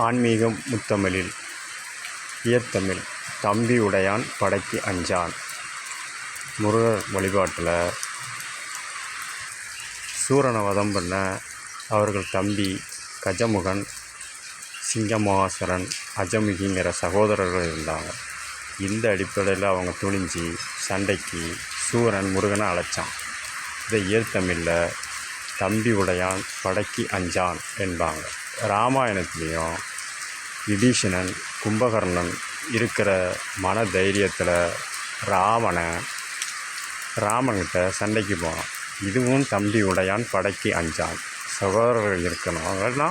ஆன்மீகம் முத்தமிழில் இயற்தமிழ் தம்பி உடையான் படைக்கு அஞ்சான். முருகர் வழிபாட்டில் சூரனை வதம் பண்ண அவர்கள் தம்பி கஜமுகன், சிங்கமகாசுரன், அஜமுகிங்கிற சகோதரர்கள் இருந்தாங்க. இந்த அடிப்படையில் அவங்க துணிஞ்சு சண்டைக்கு சூரன் முருகனை அழைச்சான். இதை இயற்தமிழில் தம்பி உடையான் படைக்கு அஞ்சான் என்பாங்க. ராமாயணத்துலேயும் விபீஷணன், கும்பகர்ணன் இருக்கிற மன தைரியத்தில் ராமன்கிட்ட சண்டைக்கு போனான். இதுவும் தம்பி உடையான் படைக்கு அஞ்சான். சகோதரர்கள் இருக்கணும்னா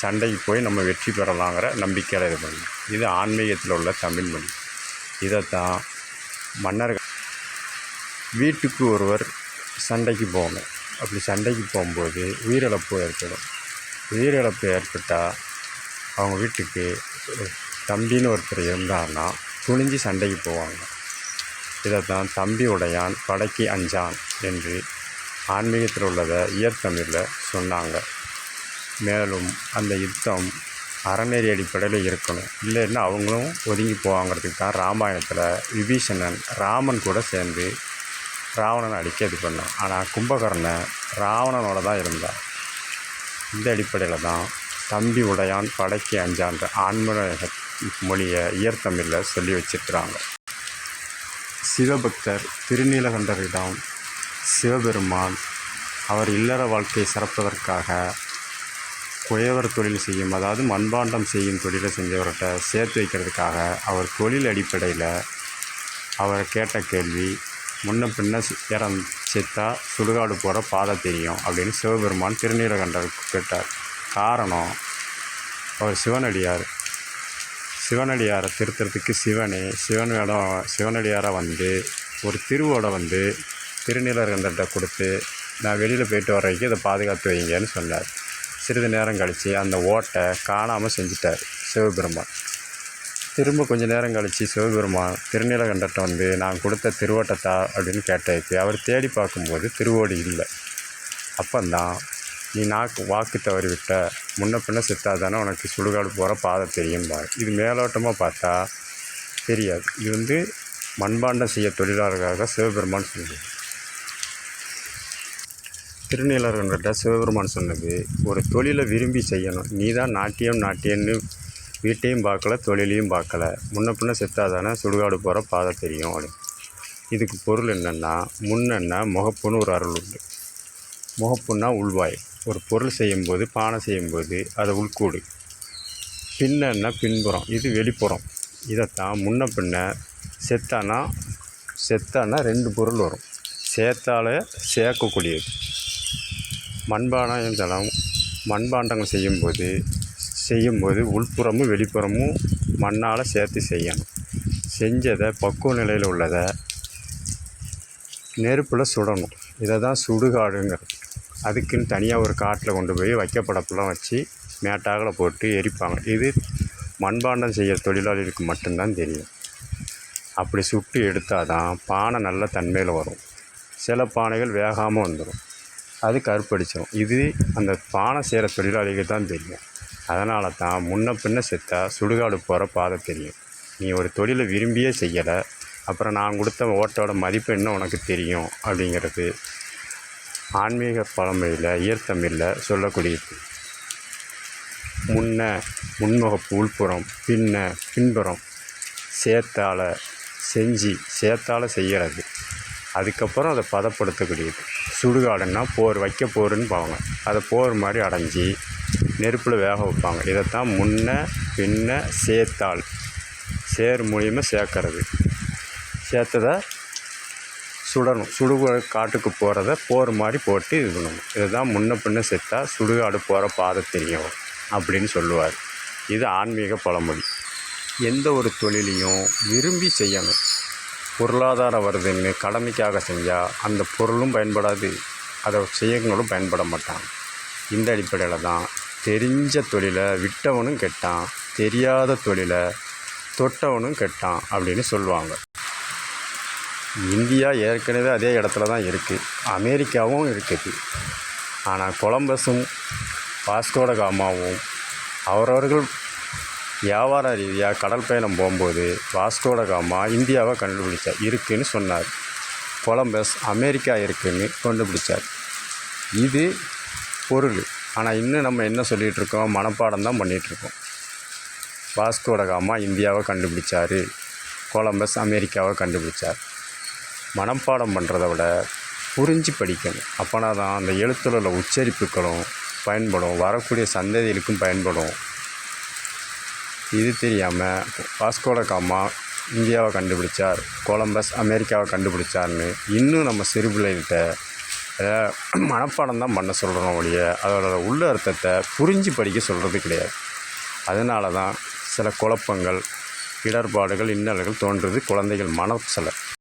சண்டைக்கு போய் நம்ம வெற்றி பெறலாங்கிற நம்பிக்கையில் இது பண்ணி, இது ஆன்மீகத்தில் உள்ள தமிழ் மொழி. இதைத்தான் மன்னர்கள் வீட்டுக்கு ஒருவர் சண்டைக்கு போகணும். அப்படி சண்டைக்கு போகும்போது உயிரிழப்பு ஏற்படும். உயிரிழப்பு ஏற்பட்டால் அவங்க வீட்டுக்கு தம்பின்னு ஒருத்தர் இருந்தார்னா துணிஞ்சு சண்டைக்கு போவாங்க. இதைத்தான் தம்பி உடையான் படைக்கு அஞ்சான் என்று ஆன்மீகத்தில் உள்ளதை இயற்தமிழில் சொன்னாங்க. மேலும் அந்த யுத்தம் அறநெறி அடிப்படையில் இருக்கணும், இல்லைன்னா அவங்களும் ஒதுங்கி போவாங்கிறதுக்கு தான் ராமாயணத்தில் விபீஷணன் ராமன் கூட சேர்ந்து ராவணனை அடிக்க இது பண்ணான். ஆனால் கும்பகர்ணன் ராவணனோட தான் இருந்தான். இந்த அடிப்படையில் தான் தம்பி உடையான் படைக்கு அஞ்சான்ற ஆன்மீக மொழியை இயற்தமிழில் சொல்லி வச்சிருக்கிறாங்க. சிவபக்தர் திருநீலகண்டரிடம் சிவபெருமான் அவர் இல்லற வாழ்க்கையை சிறப்பதற்காக குயவர் தொழில் செய்யும், அதாவது மண்பாண்டம் செய்யும் தொழிலை செஞ்சவர்கிட்ட சேர்த்து வைக்கிறதுக்காக அவர் தொழில் அடிப்படையில் அவர் கேட்ட கேள்வி, முன்ன பின்ன செத்தா சுடுகாடு போகிற பாதை தெரியும் அப்படின்னு சிவபெருமான் திருநீலகண்டருக்கு கேட்டார். காரணம், அவர் சிவனடியாரை திருத்துறதுக்கு சிவனடியாரை வந்து ஒரு திருவோட வந்து திருநீலகண்டர்கிட்ட கொடுத்து, நான் வெளியில் போயிட்டு வர வரைக்கும் இதை பாதுகாத்து வைங்கன்னு சொன்னார். சிறிது நேரம் கழித்து அந்த ஓட்டை காணாமல் செஞ்சிட்டார் சிவபெருமான். திரும்ப கொஞ்சம் நேரம் கழித்து சிவபெருமான் திருநீலகண்டர்கிட்ட வந்து, நான் கொடுத்த திருவோட்டத்தா அப்படின்னு கேட்டாச்சு. அவர் தேடி பார்க்கும்போது திருவோடு இல்லை. அப்போந்தான், நீ வாக்கு தவறி விட்ட, முன்ன பின்ன செத்தா தானே உனக்கு சுடுகாடு போகிற பாதை தெரியும்பார். இது மேலோட்டமாக பார்த்தா தெரியாது. இது மண்பாண்டம் செய்ய தொழிலாளர்களாக சிவபெருமான் சொன்னது. திருநீலகண்டர்கிட்ட சிவபெருமான் சொன்னது, ஒரு தொழிலை விரும்பி செய்யணும். நீ தான் நாட்டியம்னு வீட்டையும் பார்க்கல, தொழிலையும் பார்க்கல, முன்ன பின்ன செத்தாதானே சுடுகாடு போகிற பாதை தெரியும் அப்படின்னு. இதுக்கு பொருள் என்னென்னா, முன்னென்னா முகப்புன்னு ஒரு அருள் உண்டு. முகப்புன்னா உள்வாய். ஒரு பொருள் செய்யும்போது, பானை செய்யும்போது அது உள்கூடு. பின்னன்னா பின்புறம், இது வெளிப்புறம். இதைத்தான் முன்ன பின்ன செத்தானா ரெண்டு பொருள் வரும். சேர்த்தால சேர்க்கக்கூடியது. மண்பாண்டங்கள் செய்யும்போது உள்புறமும் வெளிப்புறமும் மண்ணால் சேர்த்து செய்யணும். செஞ்சதை பக்குவ நிலையில் உள்ளதை நெருப்பில் சுடணும். இதை தான் சுடுகாடுங்கிறது. அதுக்குன்னு தனியாக ஒரு காட்டில் கொண்டு போய் வைக்கப்படப்பெல்லாம் வச்சு மேட்டாகலை போட்டு எரிப்பாங்க. இது மண்பாண்டம் செய்ய தொழிலாளிகளுக்கு மட்டும்தான் தெரியும். அப்படி சுட்டு எடுத்தால் தான் பானை நல்ல தன்மையில் வரும். சில பானைகள் வேகாமல் வந்துடும், அது கருப்படிச்சிடும். இது அந்த பானை செய்கிற தொழிலாளிகளுக்கு தான் தெரியும். அதனால தான் முன்ன பின்ன செத்தா சுடுகாடு போகிற பாதை தெரியும். நீ ஒரு தொழிலை விரும்பியே செய்யலை, அப்புறம் நான் கொடுத்த ஓட்டோட மதிப்பு என்ன உனக்கு தெரியும் அப்படிங்கிறது ஆன்மீக பழமொழியில் இயற்தமிழில் சொல்லக்கூடியது. முன்முகப்பு உள்புறம், பின்புறம், சேர்த்தால் செய்கிறது. அதுக்கப்புறம் அதை பதப்படுத்தக்கூடியது. சுடுகாடுன்னா வைக்க போருன்னு பாவாங்க. அதை போர் மாதிரி அடைஞ்சி நெருப்பில் வேக வைப்பாங்க. இதைத்தான் முன்ன பின்ன சேர் மூலியமாக சேர்க்கறது. சேர்த்ததை சுடணும். காட்டுக்கு போகிறத போர் மாதிரி போட்டு இது பண்ணணும். இதை தான் முன்ன பின்ன செத்தா சுடுகாடு போகிற பாதை தெரியும் அப்படின்னு சொல்லுவார். இது ஆன்மீக பழமொழி. எந்த ஒரு தொழிலையும் விரும்பி செய்யணும். பொருளாதாரம் வருதுன்னு கடமைக்காக செஞ்சால் அந்த பொருளும் பயன்படாது, அதை செய்யங்களும் பயன்பட மாட்டாங்க. இந்த அடிப்படையில் தான் தெரிஞ்ச தொழிலை விட்டவனும் கெட்டான், தெரியாத தொழிலை தொட்டவனும் கெட்டான் அப்படின்னு சொல்லுவாங்க. இந்தியா ஏற்கனவே அதே இடத்துல தான் இருக்குது, அமெரிக்காவும் இருக்குது. ஆனால் கொலம்பஸும் வாஸ்கோட காமாவும் அவரவர்கள் வியாபார ரீதியாக கடல் பயணம் போகும்போது வாஸ்கோட காமா இந்தியாவை கண்டுபிடிச்சார், இருக்குன்னு சொன்னார். கொலம்பஸ் அமெரிக்கா இருக்குன்னு கண்டுபிடிச்சார். இது பொருள். ஆனால் இன்னும் நம்ம என்ன சொல்லிகிட்ருக்கோம், மனப்பாடம் தான் பண்ணிகிட்ருக்கோம். வாஸ்கோட காமா இந்தியாவை கண்டுபிடிச்சார், கொலம்பஸ் அமெரிக்காவை கண்டுபிடிச்சார். மனப்பாடம் பண்ணுறத விட புரிஞ்சு படிக்கணும். அப்போனா தான் அந்த எழுத்துல உள்ள உச்சரிப்புகளும் பயன்படும், வரக்கூடிய சந்ததிகளுக்கும் பயன்படும். இது தெரியாமல் வாஸ்கோட காமா இந்தியாவை கண்டுபிடிச்சார், கொலம்பஸ் அமெரிக்காவை கண்டுபிடிச்சார்னு இன்னும் நம்ம சிறு பிள்ளைகிட்ட மனப்பாடம் தான் பண்ண சொல்கிறோம் ஒழிய அதோட உள்ள அர்த்தத்தை புரிஞ்சு படிக்க சொல்கிறது கிடையாது. அதனால தான் சில குழப்பங்கள், இடர்பாடுகள், இன்னல்கள் தோன்றுறது குழந்தைகள் மனசில்.